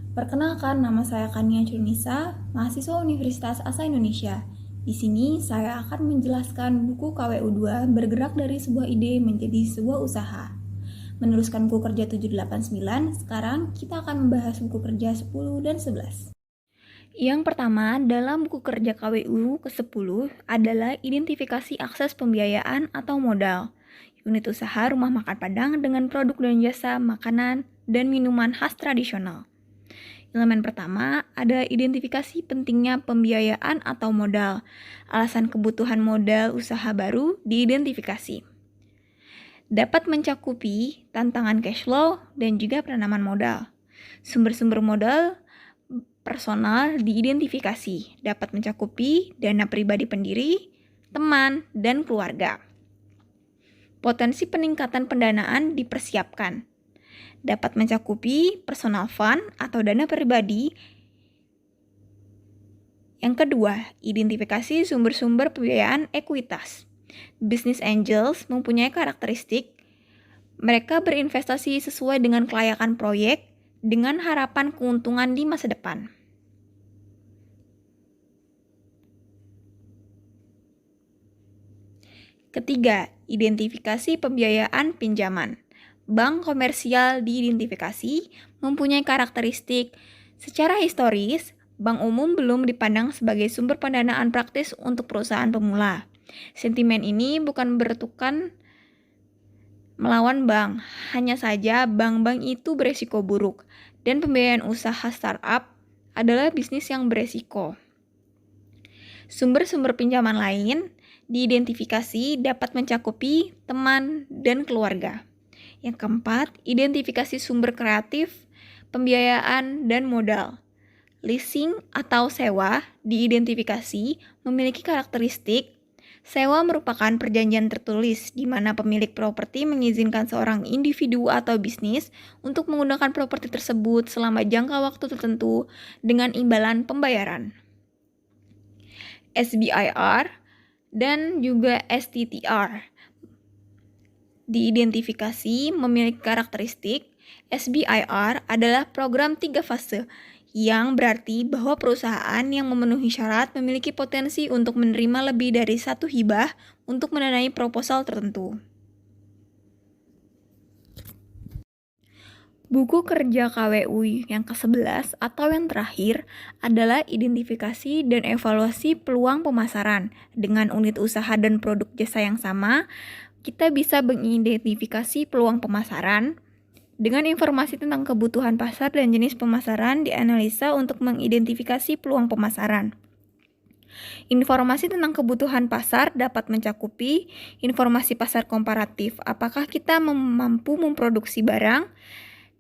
Perkenalkan, nama saya Kania Chunisa, mahasiswa Universitas Asa Indonesia. Di sini saya akan menjelaskan buku KWU 2 bergerak dari sebuah ide menjadi sebuah usaha. Meneruskan buku kerja 789, sekarang kita akan membahas buku kerja 10 dan 11. Yang pertama, dalam buku kerja KWU ke-10 adalah identifikasi akses pembiayaan atau modal. Unit usaha rumah makan Padang dengan produk dan jasa makanan dan minuman khas tradisional. Elemen pertama ada identifikasi pentingnya pembiayaan atau modal. Alasan kebutuhan modal usaha baru diidentifikasi. Dapat mencakupi tantangan cash flow dan juga penanaman modal. Sumber-sumber modal personal diidentifikasi, dapat mencakupi dana pribadi pendiri, teman, dan keluarga. Potensi peningkatan pendanaan dipersiapkan, dapat mencakupi personal fund atau dana pribadi. Yang kedua, identifikasi sumber-sumber pembiayaan ekuitas. Business angels mempunyai karakteristik mereka berinvestasi sesuai dengan kelayakan proyek dengan harapan keuntungan di masa depan. Ketiga, identifikasi pembiayaan pinjaman. Bank komersial diidentifikasi mempunyai karakteristik secara historis, bank umum belum dipandang sebagai sumber pendanaan praktis untuk perusahaan pemula. Sentimen ini bukan bertukan melawan bank, hanya saja bank-bank itu beresiko buruk, dan pembiayaan usaha startup adalah bisnis yang beresiko. Sumber-sumber pinjaman lain diidentifikasi dapat mencakupi teman dan keluarga. Yang keempat, identifikasi sumber kreatif, pembiayaan, dan modal. Leasing atau sewa diidentifikasi memiliki karakteristik sewa merupakan perjanjian tertulis di mana pemilik properti mengizinkan seorang individu atau bisnis untuk menggunakan properti tersebut selama jangka waktu tertentu dengan imbalan pembayaran. SBIR dan juga STTR diidentifikasi memiliki karakteristik. SBIR adalah program 3 fase yang berarti bahwa perusahaan yang memenuhi syarat memiliki potensi untuk menerima lebih dari satu hibah untuk mendanai proposal tertentu. Buku kerja KWU yang ke-11 atau yang terakhir adalah identifikasi dan evaluasi peluang pemasaran. Dengan unit usaha dan produk jasa yang sama, kita bisa mengidentifikasi peluang pemasaran. Dengan informasi tentang kebutuhan pasar dan jenis pemasaran dianalisa untuk mengidentifikasi peluang pemasaran. Informasi tentang kebutuhan pasar dapat mencakupi informasi pasar komparatif, apakah kita mampu memproduksi barang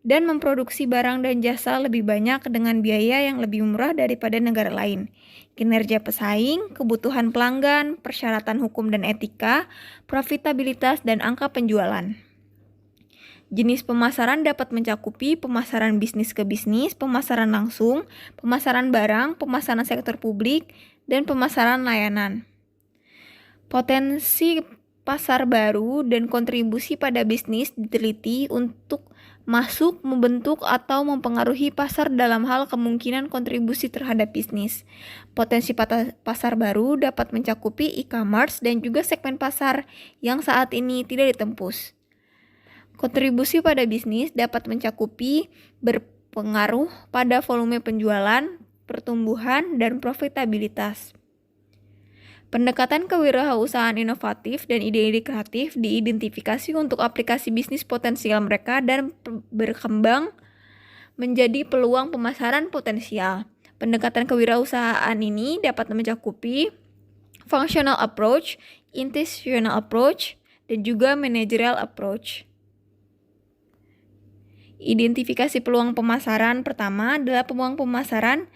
dan memproduksi barang dan jasa lebih banyak dengan biaya yang lebih murah daripada negara lain. Kinerja pesaing, kebutuhan pelanggan, persyaratan hukum dan etika, profitabilitas, dan angka penjualan. Jenis pemasaran dapat mencakupi pemasaran bisnis ke bisnis, pemasaran langsung, pemasaran barang, pemasaran sektor publik, dan pemasaran layanan. Potensi pasar baru dan kontribusi pada bisnis diteliti untuk masuk, membentuk, atau mempengaruhi pasar dalam hal kemungkinan kontribusi terhadap bisnis. Potensi pasar baru dapat mencakupi e-commerce dan juga segmen pasar yang saat ini tidak ditembus. Kontribusi pada bisnis dapat mencakupi berpengaruh pada volume penjualan, pertumbuhan, dan profitabilitas. Pendekatan kewirausahaan inovatif dan ide-ide kreatif diidentifikasi untuk aplikasi bisnis potensial mereka dan berkembang menjadi peluang pemasaran potensial. Pendekatan kewirausahaan ini dapat mencakupi functional approach, intentional approach, dan juga managerial approach. Identifikasi peluang pemasaran pertama adalah peluang pemasaran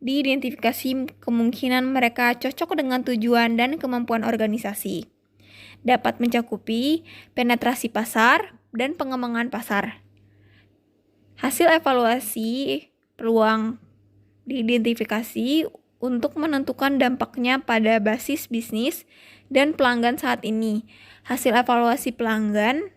diidentifikasi kemungkinan mereka cocok dengan tujuan dan kemampuan organisasi. Dapat mencakupi penetrasi pasar dan pengembangan pasar. Hasil evaluasi peluang diidentifikasi untuk menentukan dampaknya pada basis bisnis dan pelanggan saat ini. Hasil evaluasi pelanggan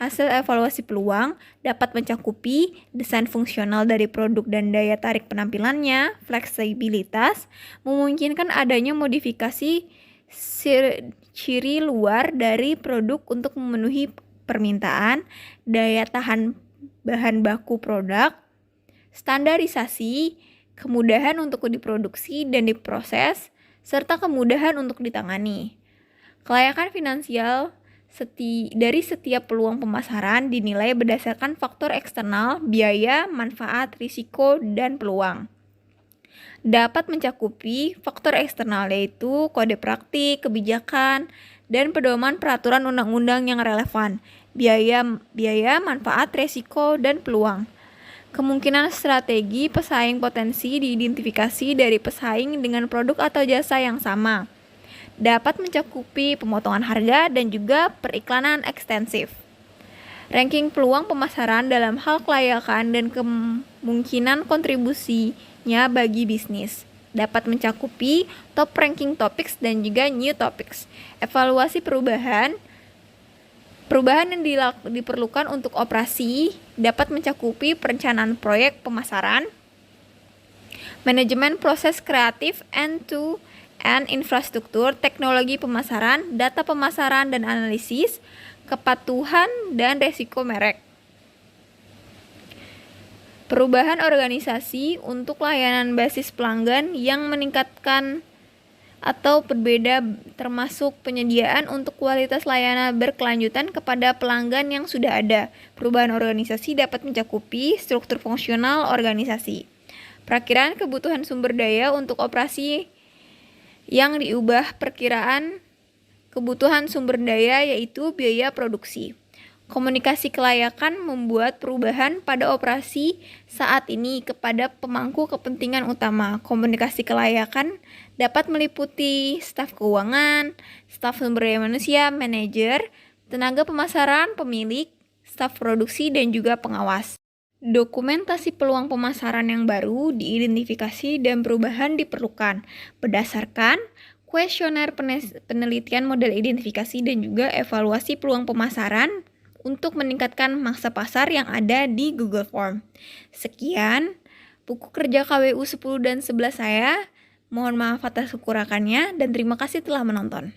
Hasil evaluasi peluang dapat mencakupi desain fungsional dari produk dan daya tarik penampilannya, fleksibilitas, memungkinkan adanya modifikasi ciri luar dari produk untuk memenuhi permintaan, daya tahan bahan baku produk, standarisasi, kemudahan untuk diproduksi dan diproses, serta kemudahan untuk ditangani. Kelayakan finansial dari setiap peluang pemasaran dinilai berdasarkan faktor eksternal, biaya, manfaat, risiko, dan peluang. Dapat mencakupi faktor eksternal yaitu kode praktik, kebijakan, dan pedoman peraturan undang-undang yang relevan, biaya, manfaat, risiko, dan peluang. Kemungkinan strategi pesaing potensi diidentifikasi dari pesaing dengan produk atau jasa yang sama. Dapat mencakupi pemotongan harga dan juga periklanan ekstensif. Ranking peluang pemasaran dalam hal kelayakan dan kemungkinan kontribusinya bagi bisnis. Dapat mencakupi top ranking topics dan juga new topics. Evaluasi perubahan yang diperlukan untuk operasi dapat mencakupi perencanaan proyek pemasaran, manajemen proses kreatif end-to-end infrastruktur, teknologi pemasaran, data pemasaran dan analisis, kepatuhan dan resiko merek. Perubahan organisasi untuk layanan basis pelanggan yang meningkatkan atau berbeda termasuk penyediaan untuk kualitas layanan berkelanjutan kepada pelanggan yang sudah ada. Perubahan organisasi dapat mencakupi struktur fungsional organisasi. Perakiraan kebutuhan sumber daya untuk operasi yang diubah perkiraan kebutuhan sumber daya yaitu biaya produksi. Komunikasi kelayakan membuat perubahan pada operasi saat ini kepada pemangku kepentingan utama. Komunikasi kelayakan dapat meliputi staf keuangan, staf sumber daya manusia, manajer, tenaga pemasaran, pemilik, staf produksi, dan juga pengawas. Dokumentasi peluang pemasaran yang baru diidentifikasi dan perubahan diperlukan berdasarkan kuesioner penelitian model identifikasi dan juga evaluasi peluang pemasaran untuk meningkatkan mangsa pasar yang ada di Google Form. Sekian buku kerja KWU 10 dan 11 saya. Mohon maaf atas kekurangannya dan terima kasih telah menonton.